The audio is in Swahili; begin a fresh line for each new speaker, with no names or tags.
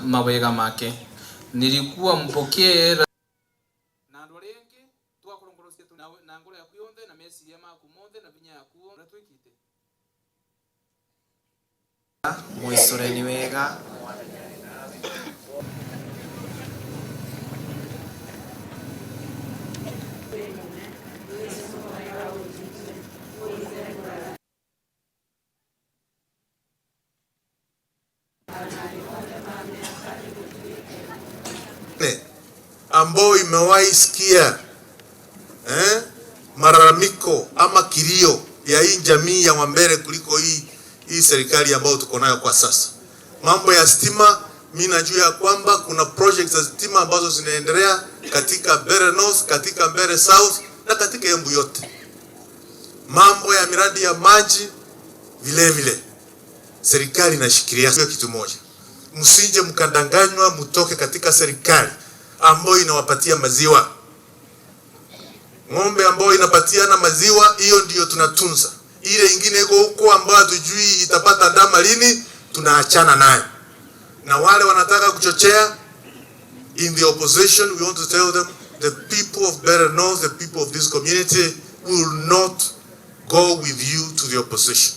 mawega make nilikuwa mpokee na ndorengi twakorongorosia na ngoro yaku yonthe na meciria maku monthe na binya yaku ratwikite
mwisore ni wega
ambao imewahi sikia malalamiko ama kilio ya hii jamii ya Wambere kuliko hii serikali ambayo tuko nayo kwa sasa. Mambo ya stima, mimi najua kwamba kuna projects za stima ambazo zinaendelea katika Mbeere North, katika Mbeere South na katika Embu yote. Mambo ya miradi ya maji vile vile serikali inashikilia kitu moja. Msije mkadanganywa mtoke katika serikali ambayo inawapatia maziwa. Ng'ombe ambayo inapatiana maziwa, hiyo ndiyo tunatunza. Ile ingine iko huko ambayo hatujui itapata ndama lini, tunaachana nayo. Na wale wanataka kuchochea in the opposition, we want to tell them the people of Mbeere North, the people of this community will not go with you to the opposition.